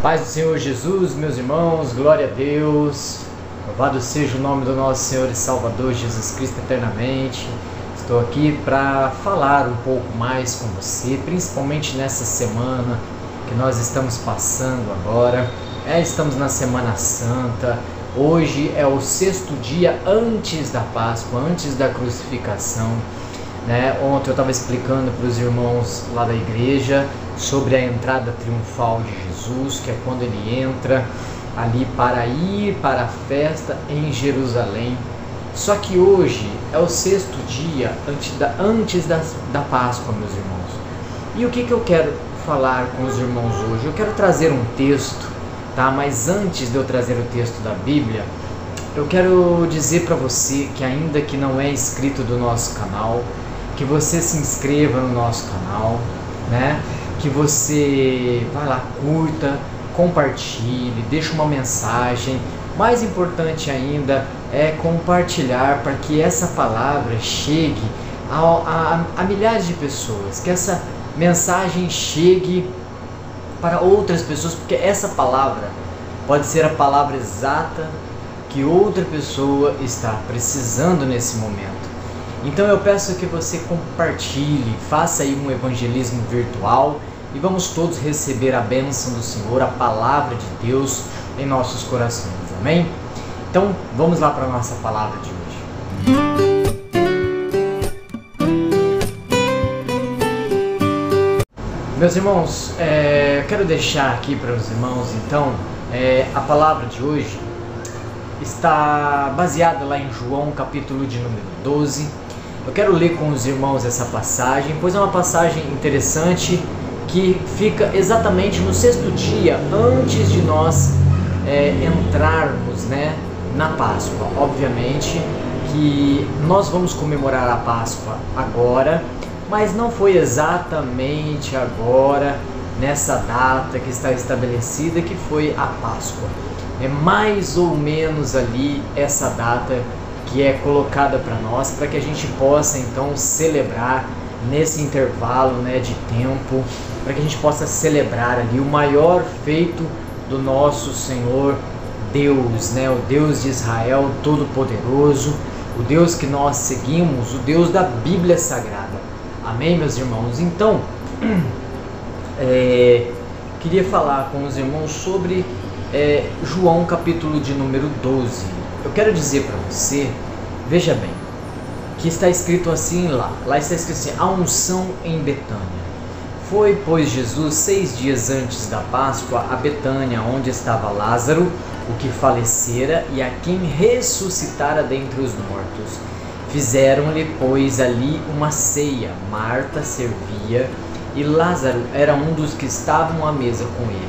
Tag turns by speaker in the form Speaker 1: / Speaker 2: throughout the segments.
Speaker 1: Paz do Senhor Jesus, meus irmãos, glória a Deus. Louvado seja o nome do nosso Senhor e Salvador Jesus Cristo eternamente. Estou aqui para falar um pouco mais com você, principalmente nessa semana que nós estamos passando agora. Estamos na Semana Santa. Hoje é o 6º dia antes da Páscoa, antes da crucificação. Ontem eu estava explicando para os irmãos lá da igreja sobre a entrada triunfal de Jesus, que é quando ele entra ali para ir para a festa em Jerusalém. Só que hoje é o 6º dia antes da Páscoa, meus irmãos. E o que eu quero falar com os irmãos hoje? Eu quero trazer um texto, tá? Mas antes de eu trazer o texto da Bíblia, eu quero dizer para você que ainda que não é inscrito do nosso canal, que você se inscreva no nosso canal, que você vá lá, curta, compartilhe, deixe uma mensagem. Mais importante ainda é compartilhar para que essa palavra chegue a milhares de pessoas, que essa mensagem chegue para outras pessoas, porque essa palavra pode ser a palavra exata que outra pessoa está precisando nesse momento. Então eu peço que você compartilhe, faça aí um evangelismo virtual e vamos todos receber a bênção do Senhor, a palavra de Deus em nossos corações, amém? Então vamos lá para a nossa palavra de hoje. Meus irmãos, eu quero deixar aqui para os irmãos então, a palavra de hoje está baseada lá em João, capítulo de número 12. Eu quero ler com os irmãos essa passagem, pois é uma passagem interessante que fica exatamente no 6º dia antes de nós entrarmos na Páscoa. Obviamente que nós vamos comemorar a Páscoa agora, mas não foi exatamente agora, nessa data que está estabelecida, que foi a Páscoa. É mais ou menos ali essa data que é colocada para nós, para que a gente possa então celebrar nesse intervalo de tempo, para que a gente possa celebrar ali o maior feito do nosso Senhor Deus, o Deus de Israel Todo-Poderoso, o Deus que nós seguimos, o Deus da Bíblia Sagrada. Amém, meus irmãos? Então, queria falar com os irmãos sobre João capítulo de número 12. Eu quero dizer para você, veja bem, que está escrito assim lá está escrito assim: a unção em Betânia. Foi, pois, Jesus 6 dias antes da Páscoa a Betânia, onde estava Lázaro, o que falecera e a quem ressuscitara dentre os mortos. Fizeram-lhe, pois, ali uma ceia. Marta servia e Lázaro era um dos que estavam à mesa com ele.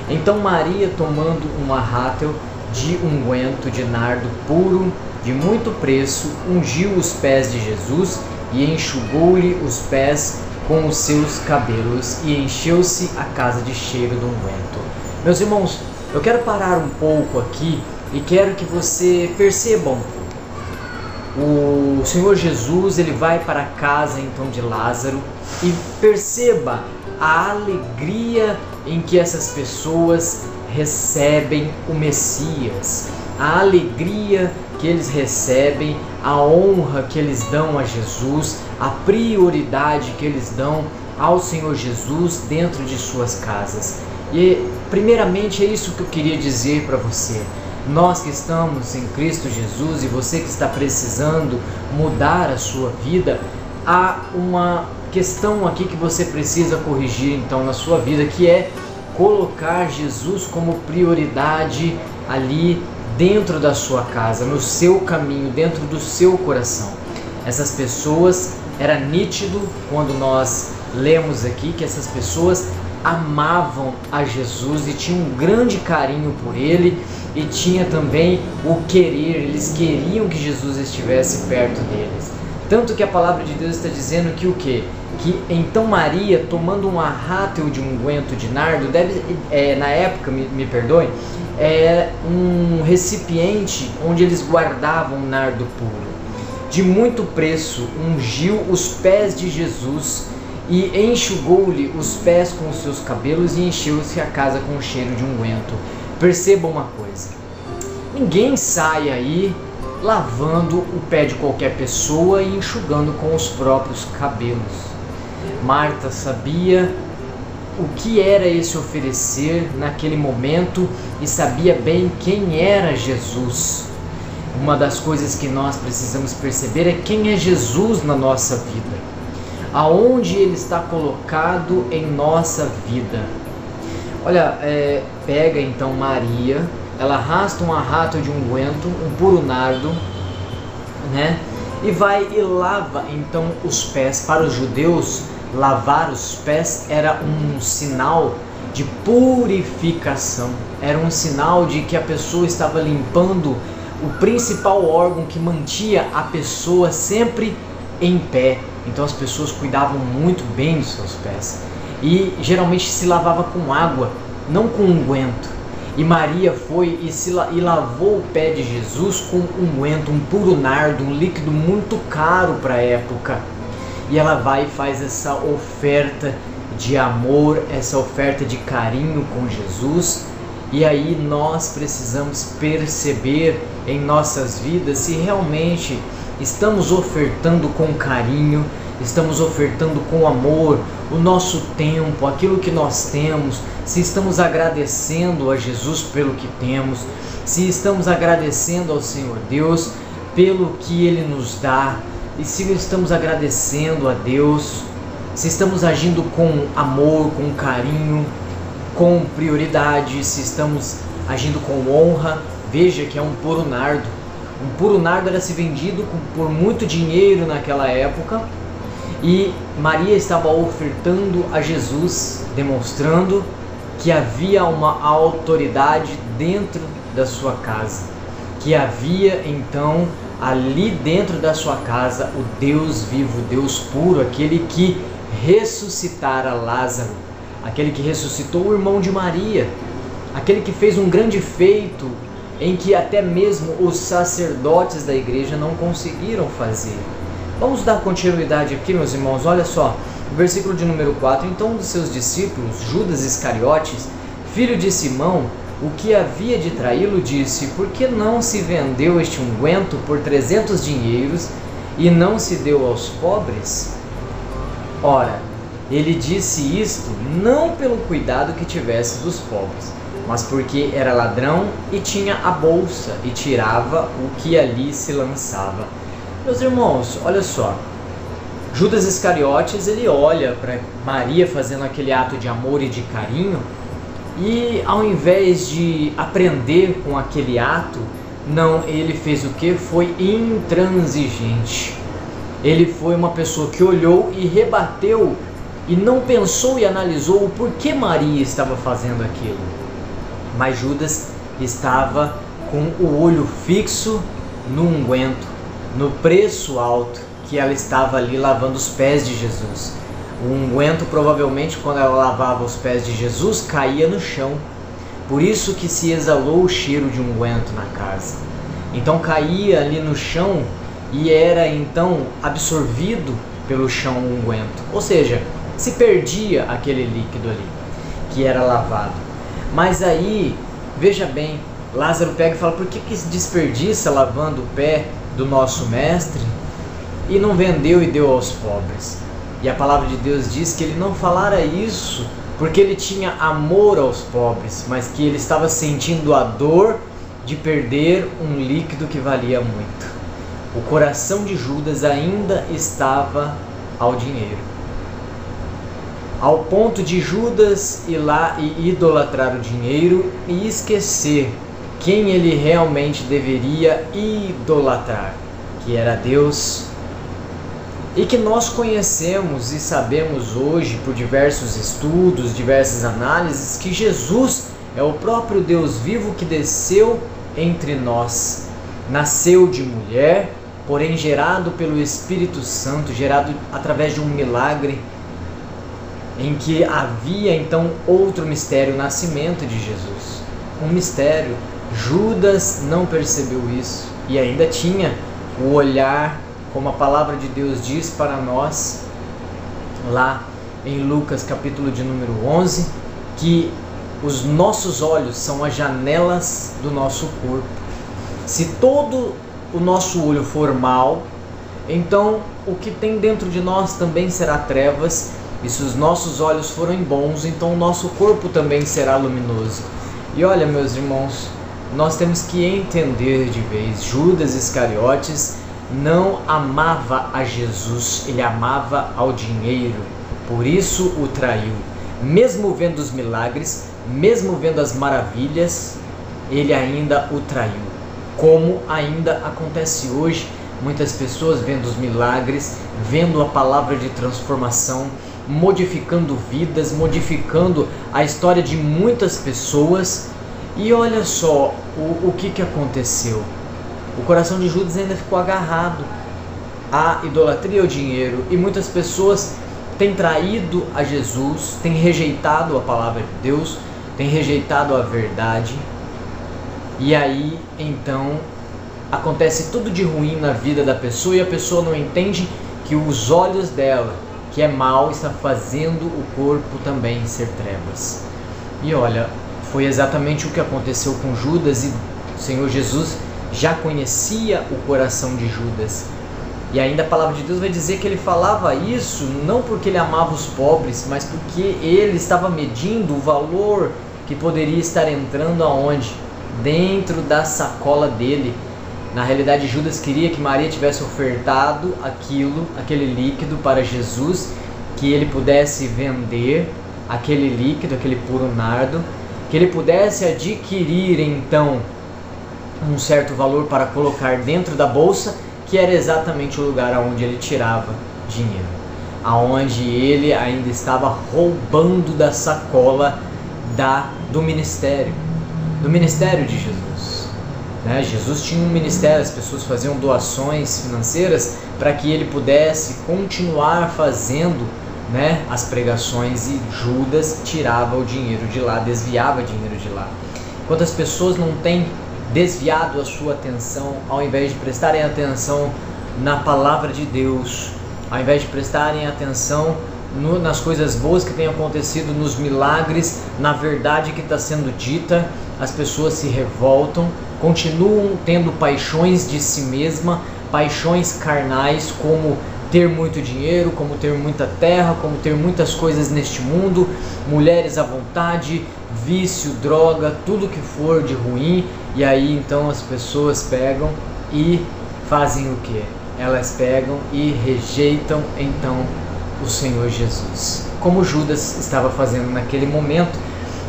Speaker 1: Então Maria, tomando um arrátel de unguento de nardo puro, de muito preço, ungiu os pés de Jesus e enxugou-lhe os pés com os seus cabelos, e encheu-se a casa de cheiro do unguento. Meus irmãos, eu quero parar um pouco aqui e quero que você perceba um pouco. O Senhor Jesus, ele vai para a casa então de Lázaro, e perceba a alegria em que essas pessoas recebem o Messias, a alegria que eles recebem, a honra que eles dão a Jesus, a prioridade que eles dão ao Senhor Jesus dentro de suas casas. E primeiramente é isso que eu queria dizer para você. Nós que estamos em Cristo Jesus e você que está precisando mudar a sua vida, há uma questão aqui que você precisa corrigir então na sua vida, que é colocar Jesus como prioridade ali dentro da sua casa, no seu caminho, dentro do seu coração. Essas pessoas, era nítido quando nós lemos aqui que essas pessoas amavam a Jesus e tinham um grande carinho por ele, e tinha também o querer, eles queriam que Jesus estivesse perto deles. Tanto que a palavra de Deus está dizendo que o quê? Que então Maria, tomando um arrátel de unguento de nardo, na época, me perdoem, é um recipiente onde eles guardavam nardo puro, de muito preço, ungiu os pés de Jesus e enxugou-lhe os pés com os seus cabelos e encheu-se a casa com o cheiro de unguento. Perceba uma coisa, ninguém sai aí lavando o pé de qualquer pessoa e enxugando com os próprios cabelos. Marta sabia o que era esse oferecer naquele momento e sabia bem quem era Jesus. Uma das coisas que nós precisamos perceber é quem é Jesus na nossa vida, aonde Ele está colocado em nossa vida. Olha, pega então Maria, ela arrasta um arrato de unguento, um puro nardo, né? E vai e lava então os pés. Para os judeus, lavar os pés era um sinal de purificação, era um sinal de que a pessoa estava limpando o principal órgão que mantinha a pessoa sempre em pé. Então as pessoas cuidavam muito bem dos seus pés e geralmente se lavava com água, não com unguento. E Maria foi e lavou o pé de Jesus com unguento, um puro nardo, um líquido muito caro para a época. E ela vai e faz essa oferta de amor, essa oferta de carinho com Jesus. E aí nós precisamos perceber em nossas vidas se realmente estamos ofertando com carinho, estamos ofertando com amor o nosso tempo, aquilo que nós temos, se estamos agradecendo a Jesus pelo que temos, se estamos agradecendo ao Senhor Deus pelo que Ele nos dá, e se estamos agradecendo a Deus, se estamos agindo com amor, com carinho, com prioridade, se estamos agindo com honra. Veja que é um puro nardo. Um puro nardo era se vendido por muito dinheiro naquela época, e Maria estava ofertando a Jesus, demonstrando que havia uma autoridade dentro da sua casa, que havia então ali dentro da sua casa o Deus vivo, o Deus puro, aquele que ressuscitara Lázaro, aquele que ressuscitou o irmão de Maria, aquele que fez um grande feito em que até mesmo os sacerdotes da igreja não conseguiram fazer. Vamos dar continuidade aqui, meus irmãos. Olha só, no versículo de número 4. Então um dos seus discípulos, Judas Iscariotes, filho de Simão, o que havia de traí-lo, disse: por que não se vendeu este unguento por 300 dinheiros e não se deu aos pobres? Ora, ele disse isto não pelo cuidado que tivesse dos pobres, mas porque era ladrão e tinha a bolsa e tirava o que ali se lançava. Meus irmãos, olha só, Judas Iscariotes, ele olha para Maria fazendo aquele ato de amor e de carinho, e ao invés de aprender com aquele ato, não, ele fez o que? Foi intransigente. Ele foi uma pessoa que olhou e rebateu e não pensou e analisou o porquê Maria estava fazendo aquilo. Mas Judas estava com o olho fixo no unguento, no preço alto que ela estava ali lavando os pés de Jesus. O unguento, provavelmente, quando ela lavava os pés de Jesus, caía no chão. Por isso que se exalou o cheiro de unguento na casa. Então caía ali no chão e era então absorvido pelo chão o unguento. Ou seja, se perdia aquele líquido ali que era lavado. Mas aí, veja bem, Lázaro pega e fala: por que se desperdiça lavando o pé do nosso mestre e não vendeu e deu aos pobres? E a palavra de Deus diz que ele não falara isso porque ele tinha amor aos pobres, mas que ele estava sentindo a dor de perder um líquido que valia muito. O coração de Judas ainda estava ao dinheiro, ao ponto de Judas ir lá e idolatrar o dinheiro e esquecer quem ele realmente deveria idolatrar, que era Deus. E que nós conhecemos e sabemos hoje, por diversos estudos, diversas análises, que Jesus é o próprio Deus vivo que desceu entre nós. Nasceu de mulher, porém gerado pelo Espírito Santo, gerado através de um milagre, em que havia então outro mistério, o nascimento de Jesus. Um mistério. Judas não percebeu isso e ainda tinha o olhar, como a palavra de Deus diz para nós lá em Lucas capítulo de número 11, que os nossos olhos são as janelas do nosso corpo. Se todo o nosso olho for mau, então o que tem dentro de nós também será trevas, e se os nossos olhos forem bons, então o nosso corpo também será luminoso. E olha, meus irmãos, nós temos que entender de vez, Judas Iscariotes não amava a Jesus, ele amava ao dinheiro, por isso o traiu. Mesmo vendo os milagres, mesmo vendo as maravilhas, ele ainda o traiu. Como ainda acontece hoje, muitas pessoas vendo os milagres, vendo a palavra de transformação, modificando vidas, modificando a história de muitas pessoas. E olha só o que aconteceu. O coração de Judas ainda ficou agarrado à idolatria e ao dinheiro. E muitas pessoas têm traído a Jesus, têm rejeitado a palavra de Deus, têm rejeitado a verdade. E aí, então, acontece tudo de ruim na vida da pessoa e a pessoa não entende que os olhos dela, que é mal, está fazendo o corpo também ser trevas. E olha, foi exatamente o que aconteceu com Judas, e o Senhor Jesus já conhecia o coração de Judas. E ainda a palavra de Deus vai dizer que ele falava isso não porque ele amava os pobres, mas porque ele estava medindo o valor que poderia estar entrando aonde? Dentro da sacola dele. Na realidade, Judas queria que Maria tivesse ofertado aquele líquido para Jesus, que ele pudesse vender aquele líquido, aquele puro nardo, que ele pudesse adquirir então um certo valor para colocar dentro da bolsa, que era exatamente o lugar aonde ele tirava dinheiro, aonde ele ainda estava roubando da sacola do ministério de Jesus. Jesus tinha um ministério, as pessoas faziam doações financeiras para que ele pudesse continuar fazendo as pregações, e Judas tirava o dinheiro de lá, desviava o dinheiro de lá. Quantas pessoas não têm desviado a sua atenção, ao invés de prestarem atenção na palavra de Deus, ao invés de prestarem atenção nas coisas boas que têm acontecido, nos milagres, na verdade que está sendo dita, as pessoas se revoltam, continuam tendo paixões de si mesma, paixões carnais, como ter muito dinheiro, como ter muita terra, como ter muitas coisas neste mundo, mulheres à vontade, vício, droga, tudo que for de ruim. E aí então as pessoas pegam e fazem o que? Elas pegam e rejeitam então o Senhor Jesus, como Judas estava fazendo naquele momento.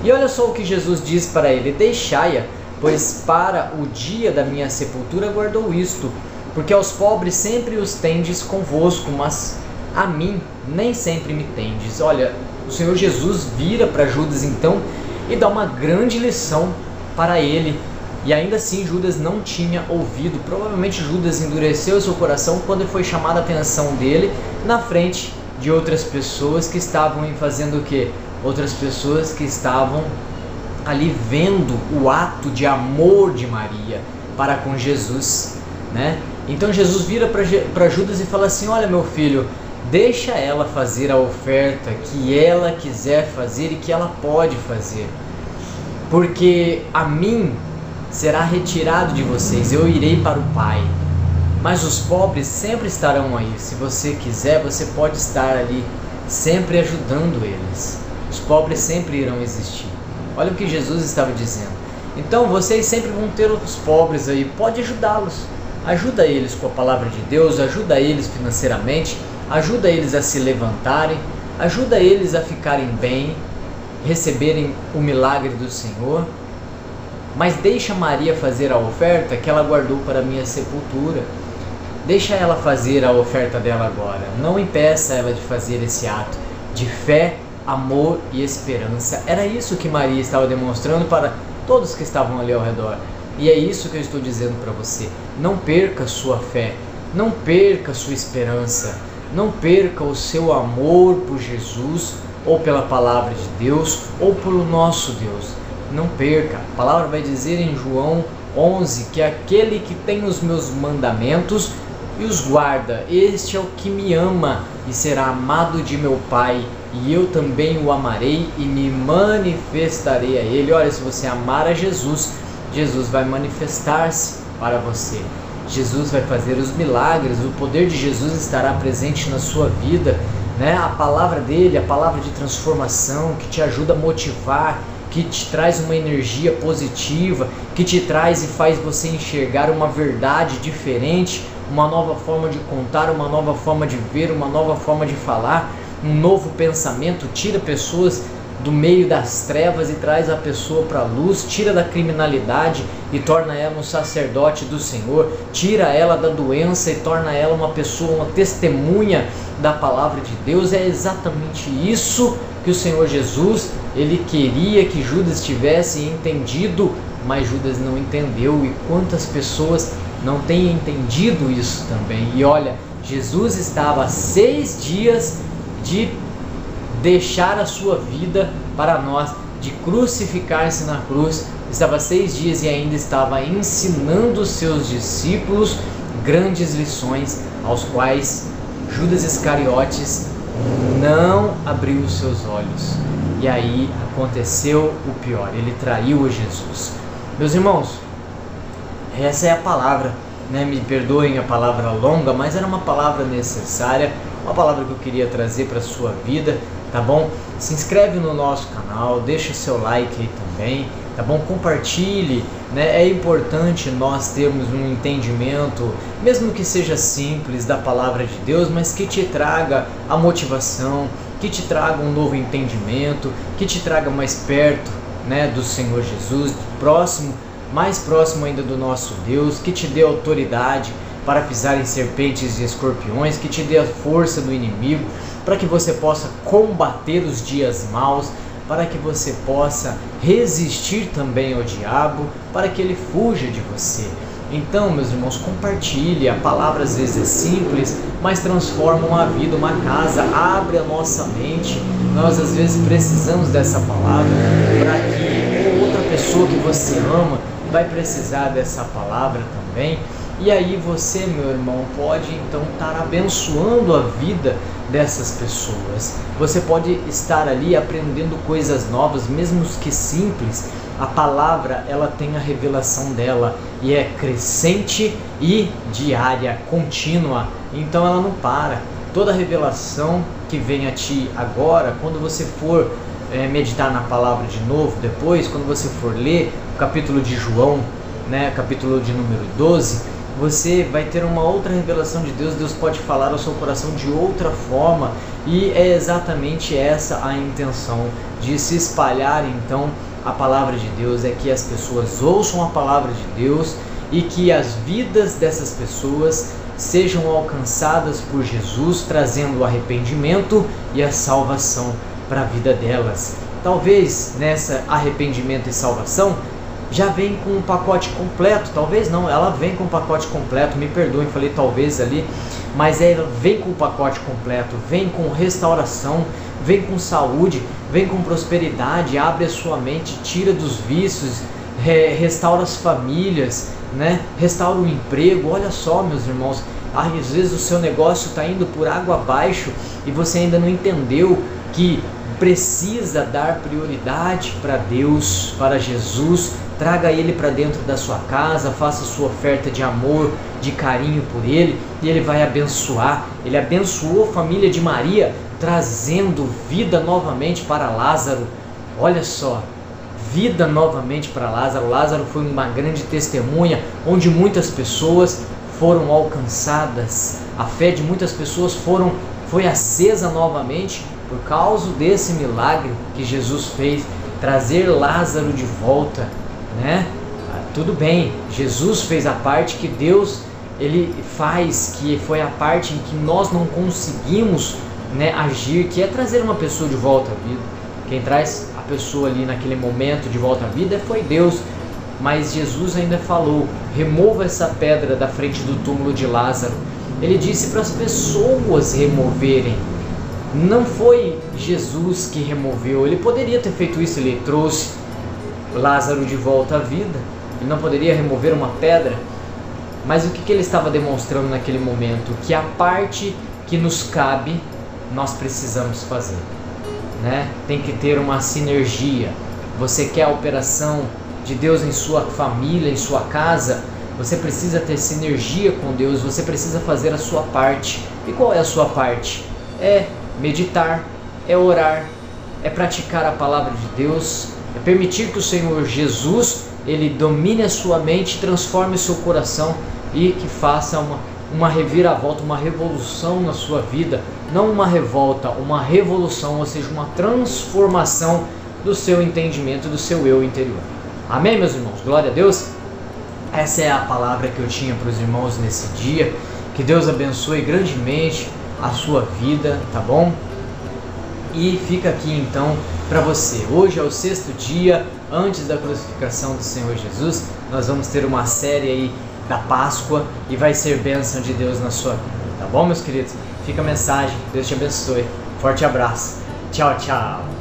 Speaker 1: E olha só o que Jesus diz para ele: deixai-a, pois para o dia da minha sepultura guardou isto, porque aos pobres sempre os tendes convosco, mas a mim nem sempre me tendes. Olha, o Senhor Jesus vira para Judas então e dá uma grande lição para ele. E ainda assim Judas não tinha ouvido. Provavelmente Judas endureceu seu coração quando foi chamada a atenção dele na frente de outras pessoas que estavam fazendo o quê? Outras pessoas que estavam ali vendo o ato de amor de Maria para com Jesus, Então Jesus vira para Judas e fala assim: olha, meu filho, deixa ela fazer a oferta que ela quiser fazer e que ela pode fazer, porque a mim será retirado de vocês, eu irei para o Pai, mas os pobres sempre estarão aí. Se você quiser, você pode estar ali sempre ajudando eles. Os pobres sempre irão existir. Olha o que Jesus estava dizendo. Então vocês sempre vão ter os pobres aí, pode ajudá-los. Ajuda eles com a palavra de Deus, ajuda eles financeiramente, ajuda eles a se levantarem, ajuda eles a ficarem bem, receberem o milagre do Senhor. Mas deixa Maria fazer a oferta que ela guardou para a minha sepultura. Deixa ela fazer a oferta dela agora. Não impeça ela de fazer esse ato de fé, amor e esperança. Era isso que Maria estava demonstrando para todos que estavam ali ao redor. E é isso que eu estou dizendo para você. Não perca sua fé, não perca sua esperança, não perca o seu amor por Jesus, ou pela palavra de Deus, ou pelo nosso Deus. Não perca. A palavra vai dizer em João 11 que aquele que tem os meus mandamentos e os guarda, este é o que me ama e será amado de meu Pai, e eu também o amarei e me manifestarei a ele. Olha, se você amar a Jesus, Jesus vai manifestar-se para você. Jesus vai fazer os milagres, o poder de Jesus estará presente na sua vida, né? A palavra dele, a palavra de transformação que te ajuda a motivar, que te traz uma energia positiva, que te traz e faz você enxergar uma verdade diferente, uma nova forma de contar, uma nova forma de ver, uma nova forma de falar, um novo pensamento, tira pessoas do meio das trevas e traz a pessoa para a luz, tira da criminalidade e torna ela um sacerdote do Senhor, tira ela da doença e torna ela uma pessoa, uma testemunha da palavra de Deus. É exatamente isso que o Senhor Jesus, ele queria que Judas tivesse entendido, mas Judas não entendeu. E quantas pessoas não têm entendido isso também? E olha, Jesus estava há 6 dias de deixar a sua vida para nós, de crucificar-se na cruz. Estava 6 dias e ainda estava ensinando os seus discípulos grandes lições, aos quais Judas Iscariotes não abriu os seus olhos. E aí aconteceu o pior, ele traiu a Jesus. Meus irmãos, essa é a palavra, né? Me perdoem a palavra longa, mas era uma palavra necessária, uma palavra que eu queria trazer para a sua vida, tá bom? Se inscreve no nosso canal, deixa seu like aí também, tá bom? Compartilhe, né? É importante nós termos um entendimento, mesmo que seja simples, da palavra de Deus, mas que te traga a motivação, que te traga um novo entendimento, que te traga mais perto, né, do Senhor Jesus, próximo, mais próximo ainda do nosso Deus, que te dê autoridade para pisar em serpentes e escorpiões, que te dê a força do inimigo, para que você possa combater os dias maus, para que você possa resistir também ao diabo, para que ele fuja de você. Então, meus irmãos, compartilhe. A palavra às vezes é simples, mas transforma uma vida, uma casa, abre a nossa mente. Nós às vezes precisamos dessa palavra para que outra pessoa que você ama vai precisar dessa palavra também. E aí você, meu irmão, pode então estar abençoando a vida dessas pessoas. Você pode estar ali aprendendo coisas novas, mesmo que simples. A palavra, ela tem a revelação dela e é crescente e diária, contínua. Então ela não para. Toda revelação que vem a ti agora, quando você for meditar na palavra de novo depois, quando você for ler o capítulo de João, né, capítulo de número 12, você vai ter uma outra revelação de Deus. Deus pode falar ao seu coração de outra forma, e é exatamente essa a intenção de se espalhar então a palavra de Deus, é que as pessoas ouçam a palavra de Deus e que as vidas dessas pessoas sejam alcançadas por Jesus, trazendo o arrependimento e a salvação para a vida delas. Talvez nessa arrependimento e salvação já vem com um pacote completo, talvez não, ela vem com um pacote completo, me perdoem, falei talvez ali, mas ela vem com o pacote completo, vem com restauração, vem com saúde, vem com prosperidade, abre a sua mente, tira dos vícios, restaura as famílias, né? Restaura o emprego. Olha só, meus irmãos, às vezes o seu negócio está indo por água abaixo e você ainda não entendeu que precisa dar prioridade para Deus, para Jesus. Traga Ele para dentro da sua casa, faça sua oferta de amor, de carinho por Ele, e Ele vai abençoar. Ele abençoou a família de Maria, trazendo vida novamente para Lázaro. Olha só, vida novamente para Lázaro. Lázaro foi uma grande testemunha, onde muitas pessoas foram alcançadas. A fé de muitas pessoas foi acesa novamente por causa desse milagre que Jesus fez, trazer Lázaro de volta, né? Tudo bem, Jesus fez a parte que Deus ele faz, que foi a parte em que nós não conseguimos, né, agir, que é trazer uma pessoa de volta à vida. Quem traz a pessoa ali naquele momento de volta à vida foi Deus. Mas Jesus ainda falou: remova essa pedra da frente do túmulo de Lázaro. Ele disse para as pessoas removerem. Não foi Jesus que removeu. Ele poderia ter feito isso, ele trouxe Lázaro de volta à vida. Ele não poderia remover uma pedra. Mas o que ele estava demonstrando naquele momento? Que a parte que nos cabe, nós precisamos fazer. né? Tem que ter uma sinergia. Você quer a operação de Deus em sua família, em sua casa, você precisa ter sinergia com Deus, você precisa fazer a sua parte. E qual é a sua parte? É meditar, é orar, é praticar a palavra de Deus, é permitir que o Senhor Jesus, Ele domine a sua mente, transforme o seu coração e que faça uma reviravolta, uma revolução na sua vida. Não uma revolta, uma revolução, ou seja, uma transformação do seu entendimento, do seu eu interior. Amém, meus irmãos? Glória a Deus. Essa é a palavra que eu tinha para os irmãos nesse dia. Que Deus abençoe grandemente a sua vida, tá bom? E fica aqui então para você. Hoje é o 6º dia antes da crucificação do Senhor Jesus. Nós vamos ter uma série aí da Páscoa e vai ser bênção de Deus na sua vida, tá bom, meus queridos? Fica a mensagem. Deus te abençoe. Forte abraço. Tchau, tchau.